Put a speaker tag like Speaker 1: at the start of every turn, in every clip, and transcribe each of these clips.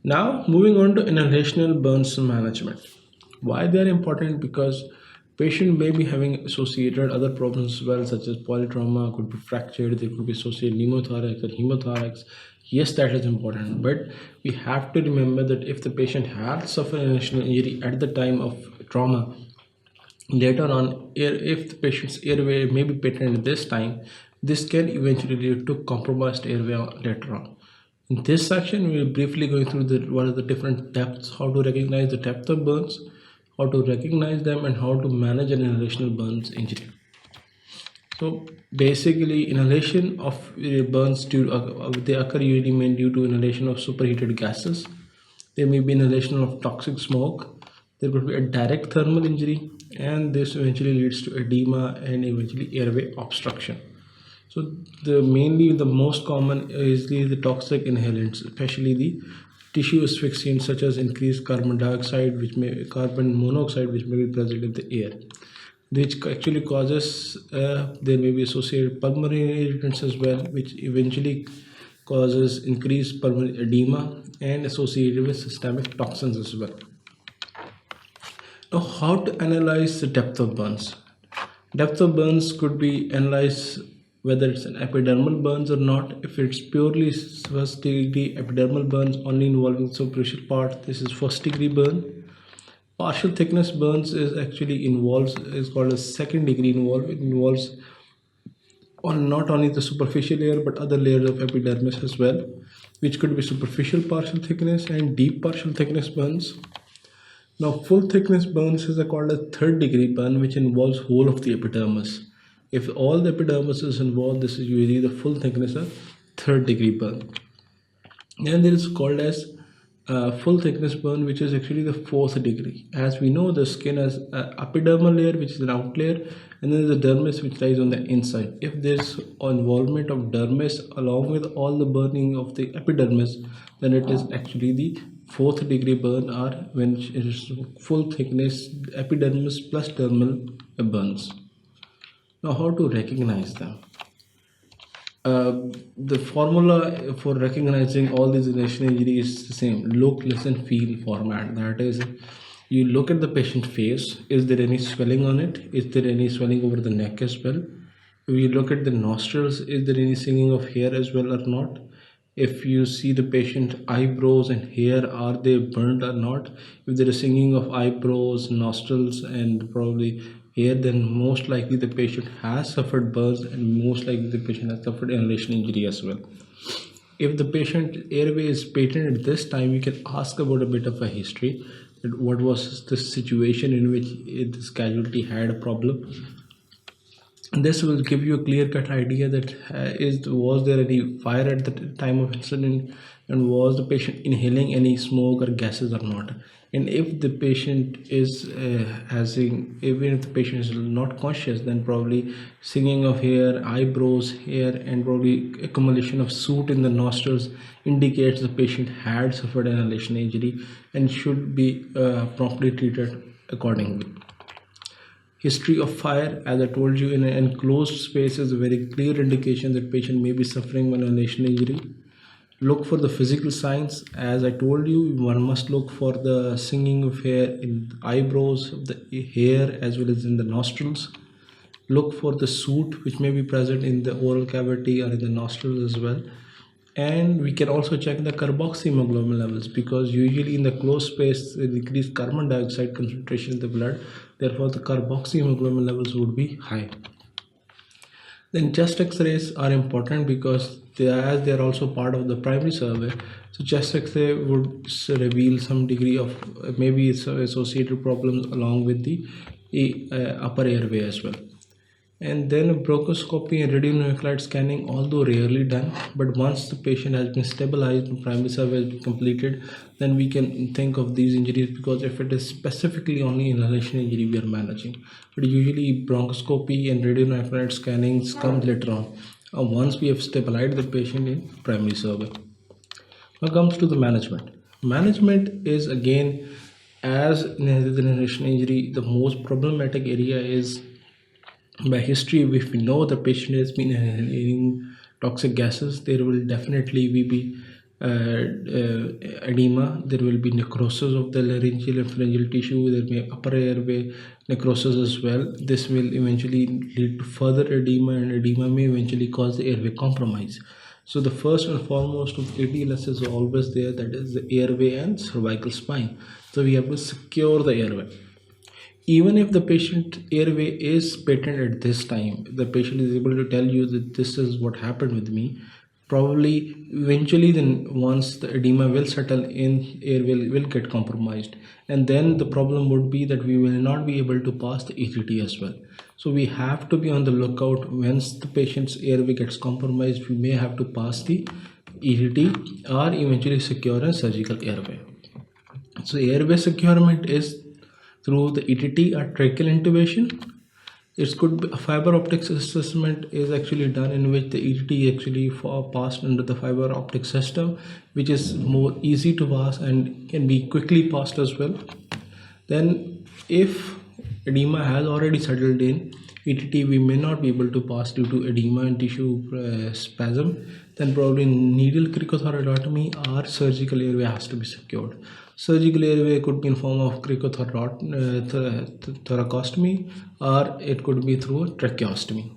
Speaker 1: Now, moving on to inhalational burns management. Why they are important? Because patient may be having associated other problems as well, such as polytrauma, could be fractured, there could be associated pneumothorax or hemothorax. Yes, that is important, but we have to remember that if the patient had suffered inhalational injury at the time of trauma, later on, if the patient's airway may be patent at this time, this can eventually lead to compromised airway later on. In this section, we will briefly go through what are the different depths, how to recognize the depth of burns, how to recognize them, and how to manage an inhalational burns injury. So basically, inhalation of burns they occur usually mainly due to inhalation of superheated gases. There may be inhalation of toxic smoke. There could be a direct thermal injury, and this eventually leads to edema and eventually airway obstruction. So the most common is the toxic inhalants, especially the tissue asphyxiants such as increased carbon monoxide which may be present in the air, which actually causes there may be associated pulmonary irritants as well, which eventually causes increased pulmonary edema and associated with systemic toxins as well. Now, how to analyze the depth of burns? Depth of burns could be analyzed whether it's an epidermal burns or not. If it's purely first degree epidermal burns only involving superficial part, this is first degree burn. Partial thickness burns is called a second degree involved. It involves not only the superficial layer but other layers of epidermis as well, which could be superficial partial thickness and deep partial thickness burns. Now, full thickness burns is called a third degree burn, which involves whole of the epidermis. If all the epidermis is involved, this is usually the full thickness of third degree burn. And there is called as full thickness burn, which is actually the fourth degree. As we know, the skin has an epidermal layer, which is an out layer, and then the dermis, which lies on the inside. If there's involvement of dermis along with all the burning of the epidermis, then it is actually the fourth degree burn, or when it is full thickness epidermis plus dermal burns. Now, how to recognize them? The formula for recognizing all these inhalation injuries is the same: look, listen, feel format. That is, you look at the patient face. Is there any swelling on it? Is there any swelling over the neck as well? If you look at the nostrils, is there any singing of hair as well or not? If you see the patient eyebrows and hair, are they burnt or not? If there is singing of eyebrows, nostrils, and probably hair, then most likely the patient has suffered burns, and most likely the patient has suffered inhalation injury as well. If the patient airway is patent at this time, you can ask about a bit of a history. What was the situation in which this casualty had a problem? This will give you a clear-cut idea that was there any fire at the time of incident, and was the patient inhaling any smoke or gases or not. And if the patient is even if the patient is not conscious, then probably singing of hair, eyebrows, hair, and probably accumulation of soot in the nostrils indicates the patient had suffered an inhalation injury and should be promptly treated accordingly. History of fire, as I told you, in an enclosed space is a very clear indication that patient may be suffering an inhalation injury. Look for the physical signs. As I told you, one must look for the singing of hair in the eyebrows, the hair, as well as in the nostrils. Look for the soot which may be present in the oral cavity or in the nostrils as well. And we can also check the carboxyhemoglobin levels, because usually in the closed space with increased carbon dioxide concentration in the blood, therefore the carboxyhemoglobin levels would be high. Then chest x-rays are important because they are also part of the primary survey. So chest x-ray would reveal some degree of maybe associated problems along with the upper airway as well. And then bronchoscopy and radionuclide scanning, although rarely done, but once the patient has been stabilized and primary survey has been completed, then we can think of these injuries, because if it is specifically only inhalation injury we are managing. But usually bronchoscopy and radionuclide scannings come later on, once we have stabilized the patient in primary survey. Now comes to the management. Management is again, as in inhalation injury, the most problematic area is by history. If we know the patient has been inhaling toxic gases, there will definitely be edema. There will be necrosis of the laryngeal and pharyngeal tissue. There may be upper airway necrosis as well. This will eventually lead to further edema, and edema may eventually cause the airway compromise. So the first and foremost of ATLS is always there, that is the airway and cervical spine. So we have to secure the airway. Even if the patient airway is patent at this time, the patient is able to tell you that this is what happened with me, probably eventually then once the edema will settle in, airway will get compromised, and then the problem would be that we will not be able to pass the ETT as well. So we have to be on the lookout. Once the patient's airway gets compromised, we may have to pass the ETT or eventually secure a surgical airway. So airway securement is through the ETT or tracheal intubation. It could be a fiber optics assessment is actually done, in which the ETT actually passed under the fiber optic system, which is more easy to pass and can be quickly passed as well. Then if edema has already settled in, ETT we may not be able to pass due to edema and tissue spasm, then probably needle cricothyroidotomy or surgical airway has to be secured. Surgical airway could be in form of thoracostomy, or it could be through a tracheostomy.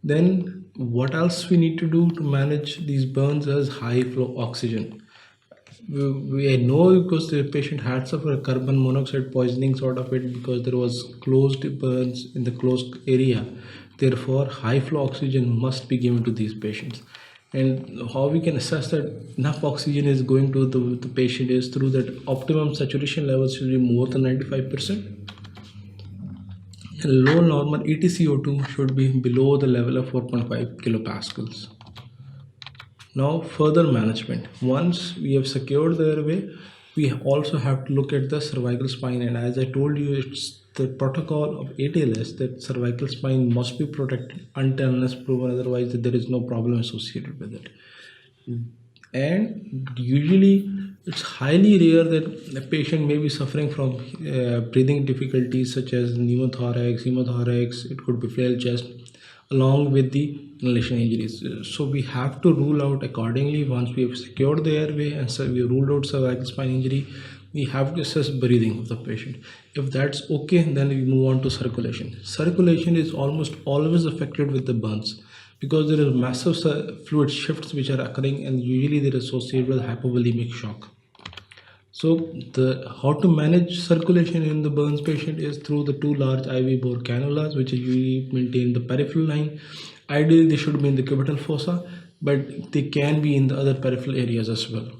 Speaker 1: Then what else we need to do to manage these burns is high flow oxygen. We know because the patient had suffered carbon monoxide poisoning sort of it, because there was closed burns in the closed area. Therefore high flow oxygen must be given to these patients. And how we can assess that enough oxygen is going to the patient is through that optimum saturation levels should be more than 95%. And low normal EtCO2 should be below the level of 4.5 kilopascals. Now further management. Once we have secured the airway, we also have to look at the cervical spine, and as I told you, it's the protocol of ATLS that cervical spine must be protected until unless proven otherwise that there is no problem associated with it. And usually it's highly rare that a patient may be suffering from breathing difficulties such as pneumothorax, hemothorax, it could be flail chest, along with the inhalation injuries. So we have to rule out accordingly. Once we have secured the airway and so we ruled out cervical spine injury, we have to assess breathing of the patient. If that's okay, then we move on to circulation. Circulation is almost always affected with the burns, because there is massive fluid shifts which are occurring, and usually they're associated with hypovolemic shock. So how to manage circulation in the burns patient is through the two large IV bore cannulas, which usually maintain the peripheral line. Ideally they should be in the cubital fossa, but they can be in the other peripheral areas as well.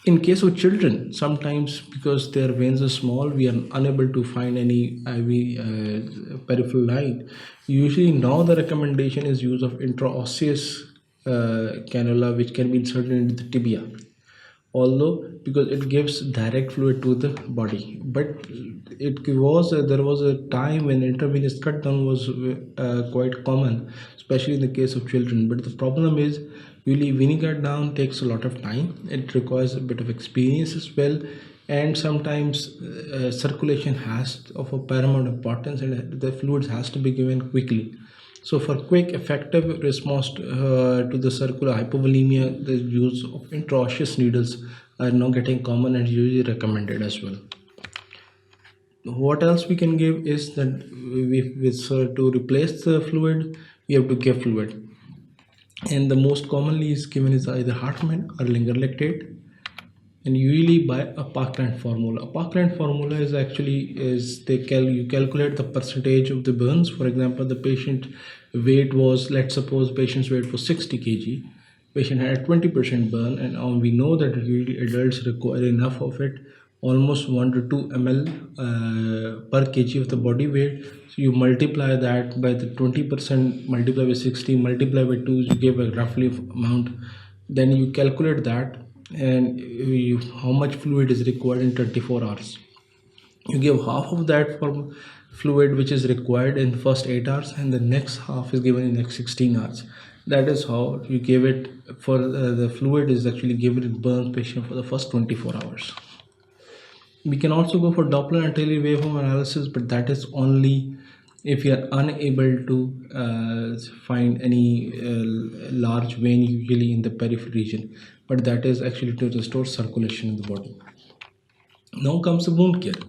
Speaker 1: In case of children, sometimes because their veins are small, we are unable to find any IV peripheral line. Usually now the recommendation is use of intraosseous cannula, which can be inserted into the tibia, although because it gives direct fluid to the body. But there was a time when intravenous cut down was quite common, especially in the case of children. But the problem is really vein cut down takes a lot of time. It requires a bit of experience as well, and sometimes circulation has of a paramount importance, and the fluids has to be given quickly. So for quick effective response to the circular hypovolemia, the use of intraosseous needles are now getting common and usually recommended as well. What else we can give is that to replace the fluid, we have to give fluid, and the most commonly is given is either Hartmann or Linger lactate, and usually by a Parkland formula. A Parkland formula is actually you calculate the percentage of the burns. For example, the patient weight was, let's suppose patient's weight was 60 kg. Patient had a 20% burn, and we know that usually adults require enough of it, almost 1 to 2 ml per kg of the body weight. So you multiply that by the 20%, multiply by 60, multiply by 2, you give a roughly amount. Then you calculate that, and how much fluid is required in 24 hours. You give half of that for fluid which is required in the first 8 hours, and the next half is given in the next 16 hours. That is how you give it for the fluid is actually given in burn patient for the first 24 hours. We can also go for Doppler and Taylor waveform analysis, but that is only if you are unable to find any large vein usually in the peripheral region, but that is actually to restore circulation in the body. Now comes the wound care.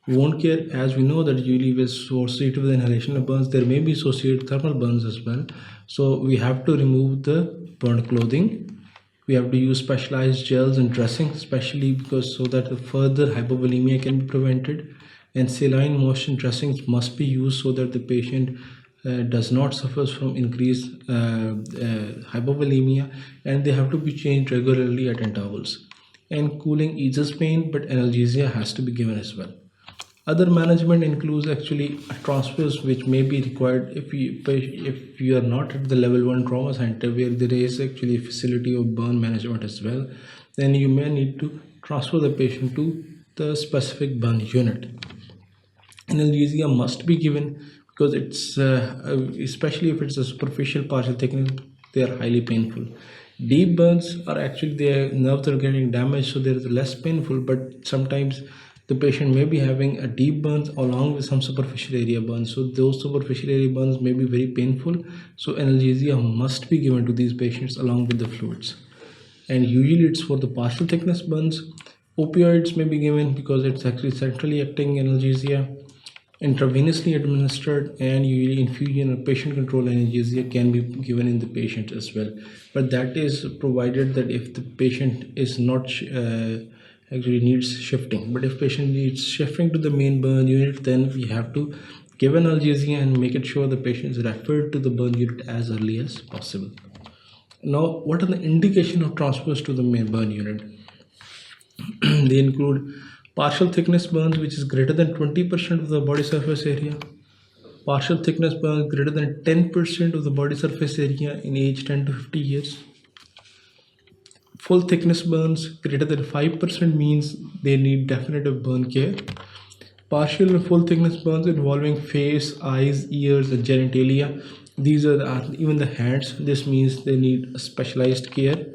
Speaker 1: Wound care, as we know that usually is associated with inhalation burns, there may be associated thermal burns as well. So we have to remove the burned clothing. We have to use specialized gels and dressing, especially because so that the further hypovolemia can be prevented. And saline motion dressings must be used so that the patient does not suffer from increased hypovolemia, and they have to be changed regularly at intervals. And cooling eases pain, but analgesia has to be given as well. Other management includes actually transfers which may be required if you are not at the level 1 trauma center where there is actually a facility of burn management as well. Then you may need to transfer the patient to the specific burn unit. Analgesia must be given because it's especially if it's a superficial partial thickness, they are highly painful. Deep burns are actually their nerves are getting damaged, so they're less painful, but sometimes the patient may be having a deep burns along with some superficial area burns. So those superficial area burns may be very painful. So analgesia must be given to these patients along with the fluids. And usually it's for the partial thickness burns. Opioids may be given because it's actually centrally acting analgesia. Intravenously administered and usually infusion or patient control analgesia can be given in the patient as well. But that is provided that if the patient is not actually needs shifting. But if patient needs shifting to the main burn unit, then we have to give analgesia and make it sure the patient is referred to the burn unit as early as possible. Now, what are the indication of transfers to the main burn unit? They include partial thickness burns, which is greater than 20% of the body surface area. Partial thickness burns greater than 10% of the body surface area in age 10 to 50 years. Full thickness burns greater than 5% means they need definitive burn care. Partial and full thickness burns involving face, eyes, ears, and genitalia. These are even the hands. This means they need specialized care.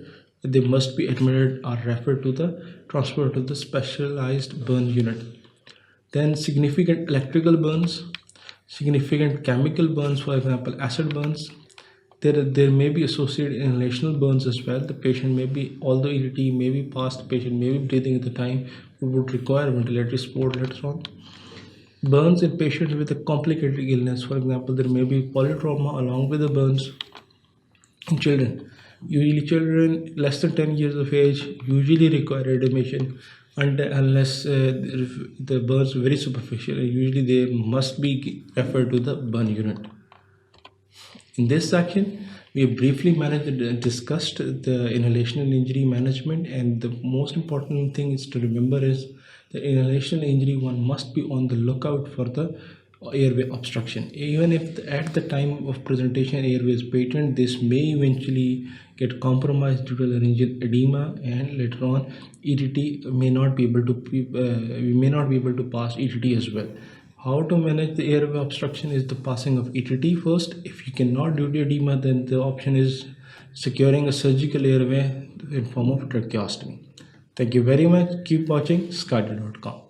Speaker 1: They must be admitted or referred to the transfer to the specialized burn unit. Then significant electrical burns, significant chemical burns, for example, acid burns. There may be associated inhalational burns as well. The patient may be, although EDT may be passed, the patient may be breathing at the time, who would require ventilatory support later on. Burns in patients with a complicated illness, for example, there may be polytrauma along with the burns in children. Usually children less than 10 years of age usually require admission unless the burns are very superficial. Usually they must be referred to the burn unit. In this section, we briefly discussed the inhalational injury management, and the most important thing is to remember is the inhalational injury, one must be on the lookout for the airway obstruction. Even if at the time of presentation airway is patent, this may eventually get compromised due to laryngeal edema, and later on ETT may not be able to we may not be able to pass ETT as well. How to manage the airway obstruction is the passing of ETT first. If you cannot due to edema, then the option is securing a surgical airway in form of tracheostomy. Thank you very much. Keep watching sqadia.com.